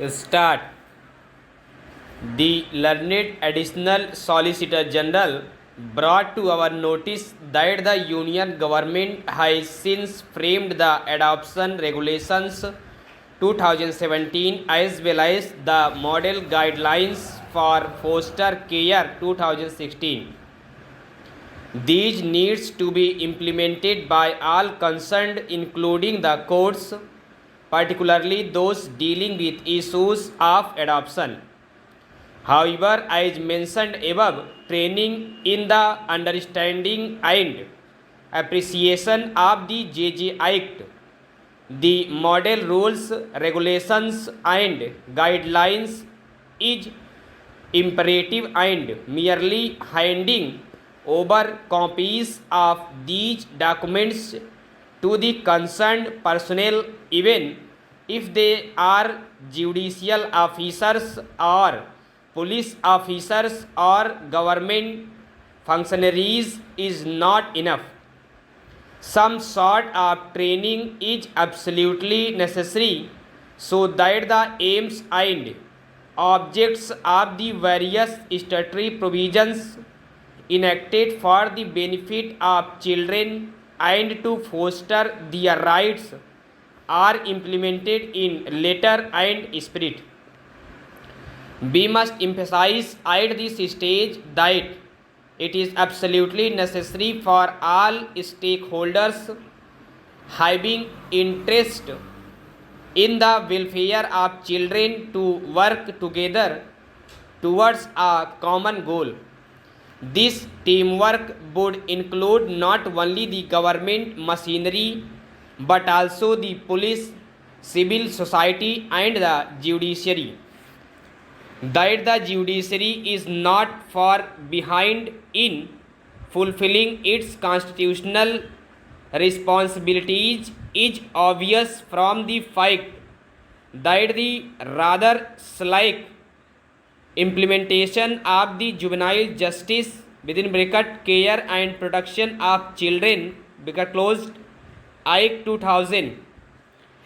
Start. The learned additional Solicitor General brought to our notice that the Union government has since framed the adoption regulations 2017 as well as the model guidelines for foster care 2016. These needs to be implemented by all concerned including the courts, particularly those dealing with issues of adoption. However, as mentioned above, training in the understanding and appreciation of the JJ Act, the model rules, regulations, and guidelines is imperative, and merely handing over copies of these documents to the concerned personnel, even if they are judicial officers or police officers or government functionaries, is not enough. Some sort of training is absolutely necessary so that the aims and objects of the various statutory provisions enacted for the benefit of children and to foster their rights are implemented in letter and spirit. We must emphasize at this stage that it is absolutely necessary for all stakeholders having interest in the welfare of children to work together towards a common goal. This teamwork would include not only the government machinery but also the police, civil society, and the judiciary. That the judiciary is not far behind in fulfilling its constitutional responsibilities is obvious from the fact that the rather slack implementation of the juvenile justice within bracket care and protection of children bracket closed Act 2000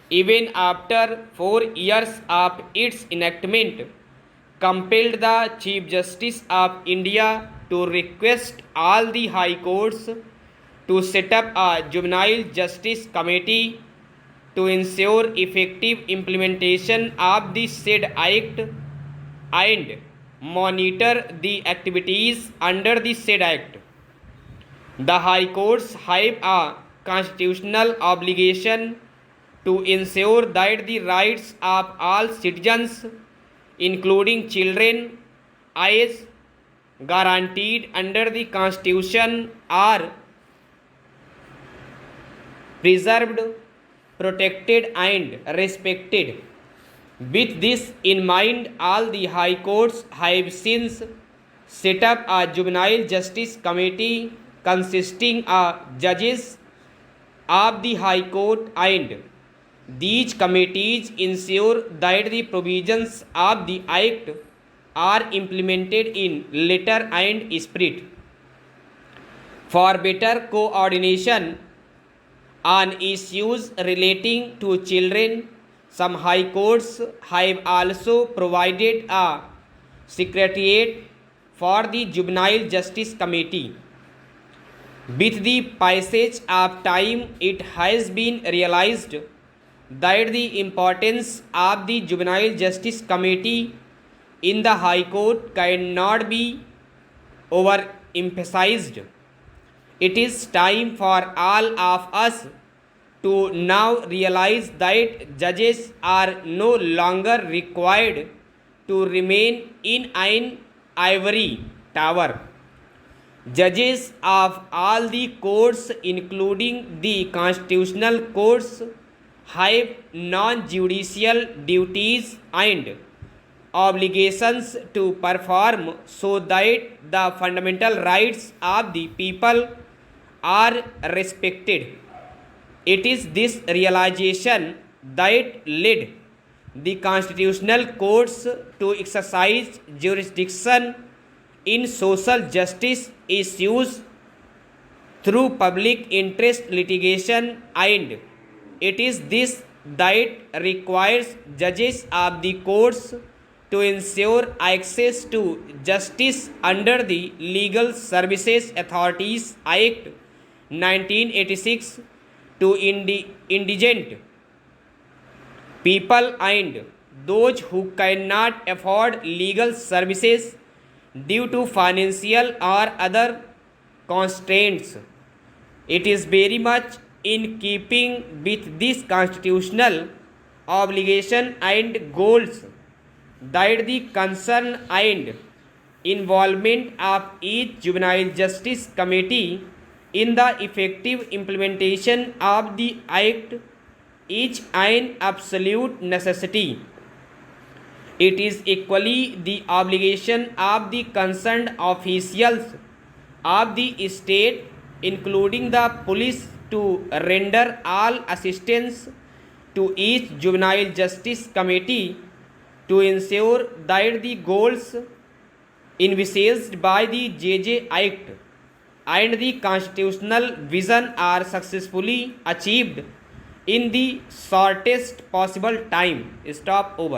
even after 4 years of its enactment compelled the Chief Justice of India to request all the high courts to set up a juvenile justice committee to ensure effective implementation of the said act and monitor the activities under the said act. The high courts have a constitutional obligation to ensure that the rights of all citizens including children as guaranteed under the Constitution are preserved, protected, and respected. With this in mind, all the high courts have since set up a juvenile justice committee consisting of judges of the high court, and these committees ensure that the provisions of the act are implemented in letter and spirit. For better coordination on issues relating to children, some high courts have also provided a secretariat for the Juvenile Justice Committee. With the passage of time, it has been realized that the importance of the Juvenile Justice Committee in the High Court cannot be overemphasized. It is time for all of us to now realize that judges are no longer required to remain in an ivory tower. Judges of all the courts, including the constitutional courts, have non-judicial duties and obligations to perform so that the fundamental rights of the people are respected. It is this realization that led the constitutional courts to exercise jurisdiction in social justice issues through public interest litigation, and it is this that requires judges of the courts to ensure access to justice under the Legal Services Authorities Act 1986 to indigent people and those who cannot afford legal services due to financial or other constraints. It is very much in keeping with this constitutional obligation and goals that the concern and involvement of each juvenile justice committee in the effective implementation of the act is an absolute necessity. It is equally the obligation of the concerned officials of the state, including the police, to render all assistance to each juvenile justice committee to ensure that the goals envisaged by the JJ Act and the constitutional vision are successfully achieved in the shortest possible time. Stop over.